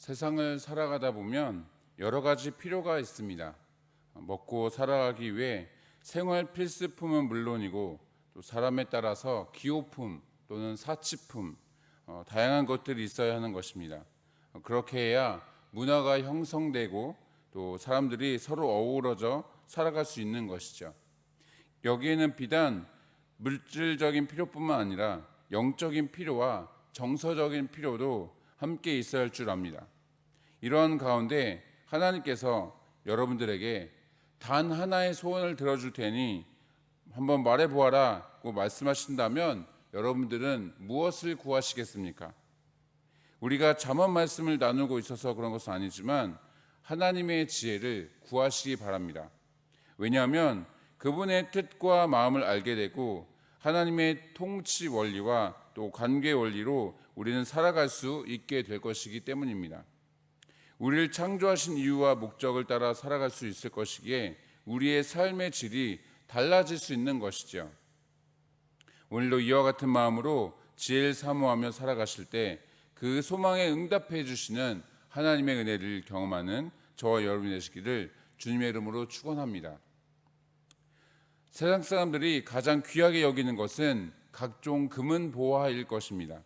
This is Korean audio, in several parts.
세상을 살아가다 보면 여러 가지 필요가 있습니다. 먹고 살아가기 위해 생활 필수품은 물론이고 또 사람에 따라서 기호품 또는 사치품, 다양한 것들이 있어야 하는 것입니다. 그렇게 해야 문화가 형성되고 또 사람들이 서로 어우러져 살아갈 수 있는 것이죠. 여기에는 비단 물질적인 필요뿐만 아니라 영적인 필요와 정서적인 필요도 함께 있어야 할 줄 압니다. 이런 가운데 하나님께서 여러분들에게 단 하나의 소원을 들어줄 테니 한번 말해보아라고 말씀하신다면 여러분들은 무엇을 구하시겠습니까? 우리가 잠언 말씀을 나누고 있어서 그런 것은 아니지만 하나님의 지혜를 구하시기 바랍니다. 왜냐하면 그분의 뜻과 마음을 알게 되고 하나님의 통치 원리와 또 관계 원리로 우리는 살아갈 수 있게 될 것이기 때문입니다. 우리를 창조하신 이유와 목적을 따라 살아갈 수 있을 것이기에 우리의 삶의 질이 달라질 수 있는 것이죠. 오늘도 이와 같은 마음으로 지혜를 사모하며 살아가실 때 그 소망에 응답해 주시는 하나님의 은혜를 경험하는 저와 여러분이 되시기를 주님의 이름으로 축원합니다. 세상 사람들이 가장 귀하게 여기는 것은 각종 금은 보화일 것입니다.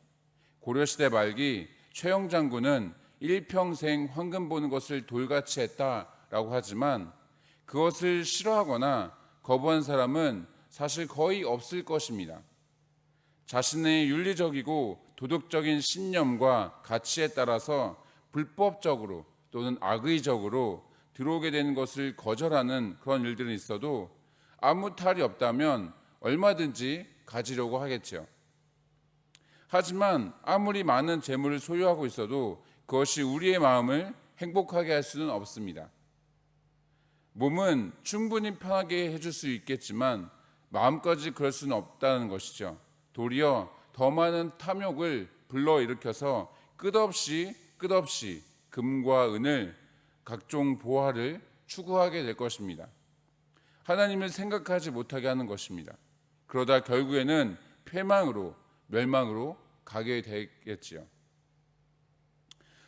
고려시대 말기 최영 장군은 일평생 황금 보는 것을 돌같이 했다라고 하지만 그것을 싫어하거나 거부한 사람은 사실 거의 없을 것입니다. 자신의 윤리적이고 도덕적인 신념과 가치에 따라서 불법적으로 또는 악의적으로 들어오게 되는 것을 거절하는 그런 일들은 있어도 아무 탈이 없다면 얼마든지 가지려고 하겠죠. 하지만 아무리 많은 재물을 소유하고 있어도 그것이 우리의 마음을 행복하게 할 수는 없습니다. 몸은 충분히 편하게 해줄 수 있겠지만 마음까지 그럴 수는 없다는 것이죠. 도리어 더 많은 탐욕을 불러일으켜서 끝없이 금과 은을 각종 보화를 추구하게 될 것입니다. 하나님을 생각하지 못하게 하는 것입니다. 그러다 결국에는 패망으로 멸망으로 가게 되겠지요.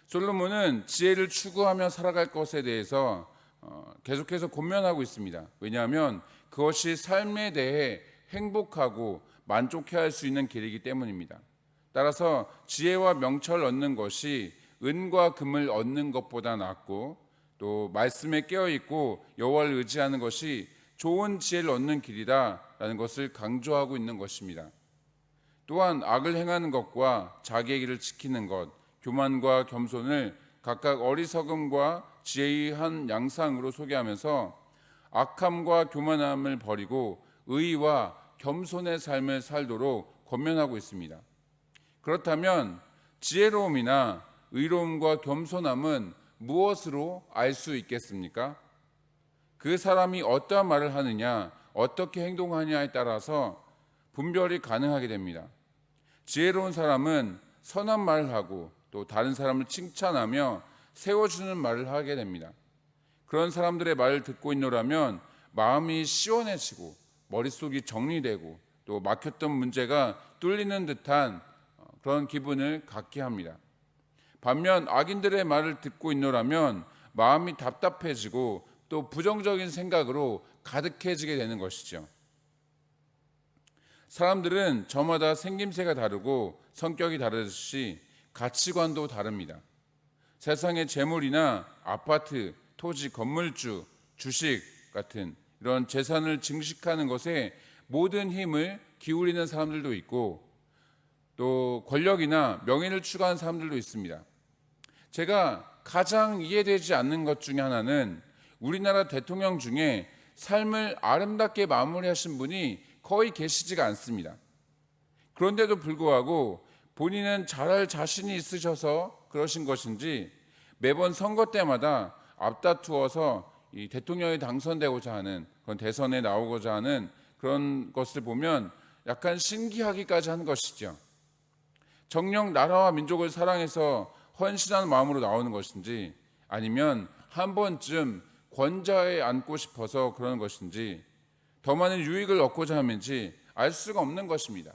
솔로몬은 지혜를 추구하며 살아갈 것에 대해서 계속해서 권면하고 있습니다. 왜냐하면 그것이 삶에 대해 행복하고 만족해할 수 있는 길이기 때문입니다. 따라서 지혜와 명철을 얻는 것이 은과 금을 얻는 것보다 낫고 또 말씀에 깨어있고 여호와를 의지하는 것이 좋은 지혜를 얻는 길이다라는 것을 강조하고 있는 것입니다. 또한 악을 행하는 것과 자기의 길을 지키는 것, 교만과 겸손을 각각 어리석음과 지혜의 한 양상으로 소개하면서 악함과 교만함을 버리고 의와 겸손의 삶을 살도록 권면하고 있습니다. 그렇다면 지혜로움이나 의로움과 겸손함은 무엇으로 알 수 있겠습니까? 그 사람이 어떠한 말을 하느냐, 어떻게 행동하느냐에 따라서 분별이 가능하게 됩니다. 지혜로운 사람은 선한 말을 하고 또 다른 사람을 칭찬하며 세워주는 말을 하게 됩니다. 그런 사람들의 말을 듣고 있노라면 마음이 시원해지고 머릿속이 정리되고 또 막혔던 문제가 뚫리는 듯한 그런 기분을 갖게 합니다. 반면 악인들의 말을 듣고 있노라면 마음이 답답해지고 또 부정적인 생각으로 가득해지게 되는 것이죠. 사람들은 저마다 생김새가 다르고 성격이 다르듯이 가치관도 다릅니다. 세상의 재물이나 아파트, 토지, 건물주, 주식 같은 이런 재산을 증식하는 것에 모든 힘을 기울이는 사람들도 있고 또 권력이나 명예를 추구하는 사람들도 있습니다. 제가 가장 이해되지 않는 것 중에 하나는 우리나라 대통령 중에 삶을 아름답게 마무리하신 분이 거의 계시지가 않습니다. 그런데도 불구하고 본인은 잘할 자신이 있으셔서 그러신 것인지 매번 선거 때마다 앞다투어서 이 대통령이 당선되고자 하는 그런 대선에 나오고자 하는 그런 것을 보면 약간 신기하기까지 하는 것이죠. 정녕 나라와 민족을 사랑해서 헌신하는 마음으로 나오는 것인지 아니면 한 번쯤 권좌에 앉고 싶어서 그러는 것인지 더 많은 유익을 얻고자 하는지 알 수가 없는 것입니다.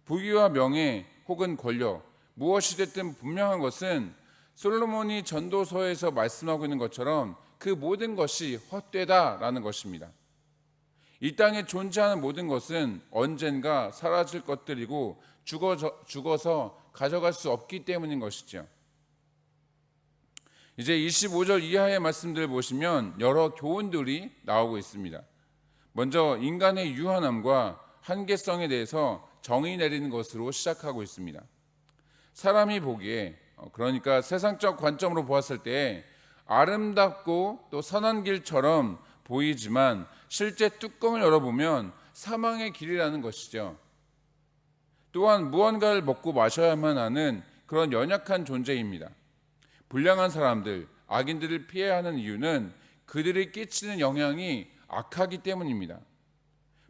부귀와 명예 혹은 권력 무엇이 됐든 분명한 것은 솔로몬이 전도서에서 말씀하고 있는 것처럼 그 모든 것이 헛되다라는 것입니다. 이 땅에 존재하는 모든 것은 언젠가 사라질 것들이고 죽어서 가져갈 수 없기 때문인 것이죠. 이제 25절 이하의 말씀들을 보시면 여러 교훈들이 나오고 있습니다. 먼저 인간의 유한함과 한계성에 대해서 정의 내리는 것으로 시작하고 있습니다. 사람이 보기에, 그러니까 세상적 관점으로 보았을 때 아름답고 또 선한 길처럼 보이지만 실제 뚜껑을 열어보면 사망의 길이라는 것이죠. 또한 무언가를 먹고 마셔야만 하는 그런 연약한 존재입니다. 불량한 사람들, 악인들을 피해야 하는 이유는 그들이 끼치는 영향이 악하기 때문입니다.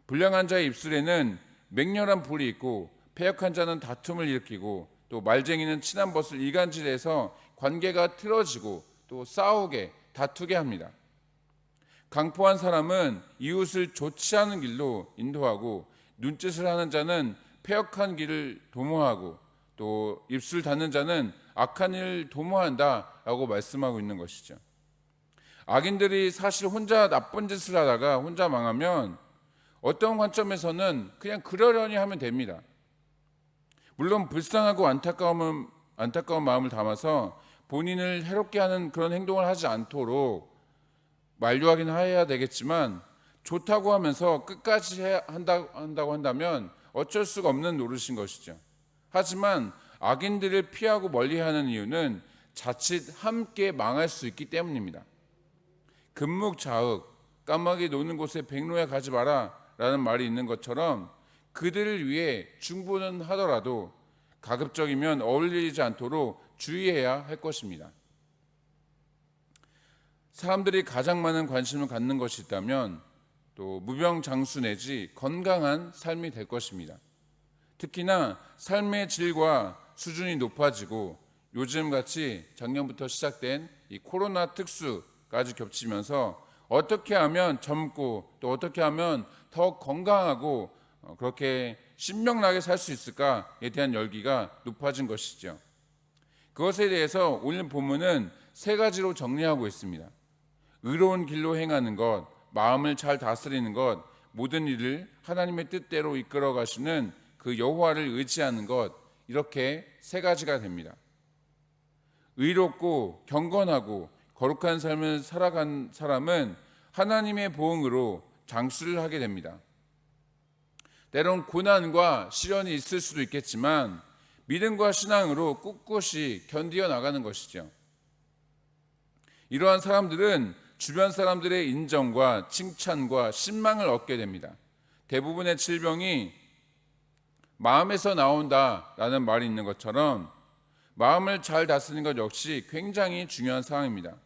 불량한 자의 입술에는 맹렬한 불이 있고 패역한 자는 다툼을 일으키고 또 말쟁이는 친한 벗을 이간질해서 관계가 틀어지고 또 싸우게 다투게 합니다. 강포한 사람은 이웃을 좋지 않은 길로 인도하고 눈짓을 하는 자는 패역한 길을 도모하고 또 입술 닫는 자는 악한 일을 도모한다라고 말씀하고 있는 것이죠. 악인들이 사실 혼자 나쁜 짓을 하다가 혼자 망하면 어떤 관점에서는 그냥 그러려니 하면 됩니다. 물론 불쌍하고 안타까운 마음을 담아서 본인을 해롭게 하는 그런 행동을 하지 않도록 만류하긴 해야 되겠지만 좋다고 하면서 끝까지 한다고 한다면 어쩔 수가 없는 노릇인 것이죠. 하지만 악인들을 피하고 멀리하는 이유는 자칫 함께 망할 수 있기 때문입니다. 금묵자흑, 까마귀 노는 곳에 백로에 가지 마라 라는 말이 있는 것처럼 그들을 위해 중보는 하더라도 가급적이면 어울리지 않도록 주의해야 할 것입니다. 사람들이 가장 많은 관심을 갖는 것이 있다면 또 무병장수 내지 건강한 삶이 될 것입니다. 특히나 삶의 질과 수준이 높아지고 요즘같이 작년부터 시작된 이 코로나 특수까지 겹치면서 어떻게 하면 젊고 또 어떻게 하면 더 건강하고 그렇게 신명나게 살 수 있을까에 대한 열기가 높아진 것이죠. 그것에 대해서 오늘 본문은 세 가지로 정리하고 있습니다. 의로운 길로 행하는 것, 마음을 잘 다스리는 것, 모든 일을 하나님의 뜻대로 이끌어 가시는 그 여호와를 의지하는 것, 이렇게 세 가지가 됩니다. 의롭고 경건하고 거룩한 삶을 살아간 사람은 하나님의 보응으로 장수를 하게 됩니다. 때론 고난과 시련이 있을 수도 있겠지만 믿음과 신앙으로 꿋꿋이 견디어 나가는 것이죠. 이러한 사람들은 주변 사람들의 인정과 칭찬과 신망을 얻게 됩니다. 대부분의 질병이 마음에서 나온다라는 말이 있는 것처럼 마음을 잘 다스리는 것 역시 굉장히 중요한 사항입니다.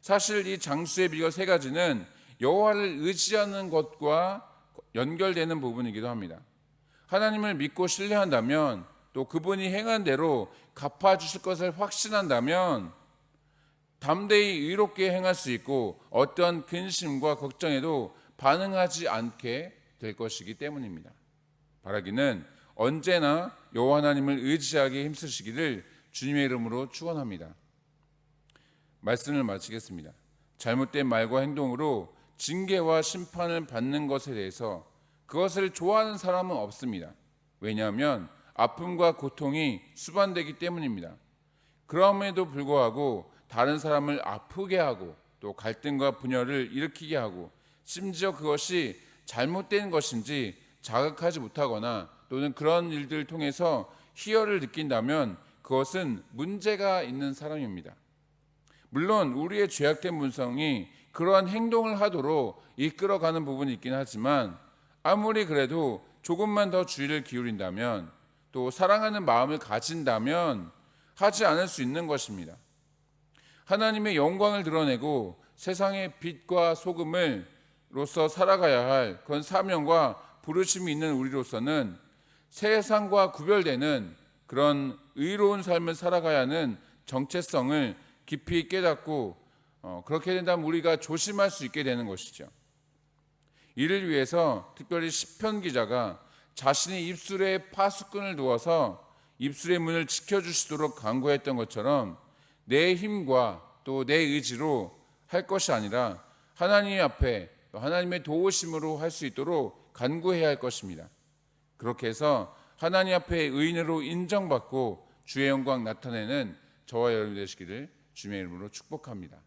사실 이 장수의 비결 세 가지는 여호와를 의지하는 것과 연결되는 부분이기도 합니다. 하나님을 믿고 신뢰한다면 또 그분이 행한 대로 갚아주실 것을 확신한다면 담대히 의롭게 행할 수 있고 어떠한 근심과 걱정에도 반응하지 않게 될 것이기 때문입니다. 바라기는 언제나 여호와 하나님을 의지하게 힘쓰시기를 주님의 이름으로 축원합니다. 말씀을 마치겠습니다. 잘못된 말과 행동으로 징계와 심판을 받는 것에 대해서 그것을 좋아하는 사람은 없습니다. 왜냐하면 아픔과 고통이 수반되기 때문입니다. 그럼에도 불구하고 다른 사람을 아프게 하고 또 갈등과 분열을 일으키게 하고 심지어 그것이 잘못된 것인지 자각하지 못하거나 또는 그런 일들을 통해서 희열을 느낀다면 그것은 문제가 있는 사람입니다. 물론 우리의 죄악된 본성이 그러한 행동을 하도록 이끌어가는 부분이 있긴 하지만 아무리 그래도 조금만 더 주의를 기울인다면 또 사랑하는 마음을 가진다면 하지 않을 수 있는 것입니다. 하나님의 영광을 드러내고 세상의 빛과 소금으로서 살아가야 할 그런 사명과 부르심이 있는 우리로서는 세상과 구별되는 그런 의로운 삶을 살아가야 하는 정체성을 깊이 깨닫고 그렇게 된다면 우리가 조심할 수 있게 되는 것이죠. 이를 위해서 특별히 시편 기자가 자신의 입술에 파수꾼을 두어서 입술의 문을 지켜주시도록 간구했던 것처럼 내 힘과 또 내 의지로 할 것이 아니라 하나님 앞에 하나님의 도우심으로 할 수 있도록 간구해야 할 것입니다. 그렇게 해서 하나님 앞에 의인으로 인정받고 주의 영광 나타내는 저와 여러분 되시기를 주님의 이름으로 축복합니다.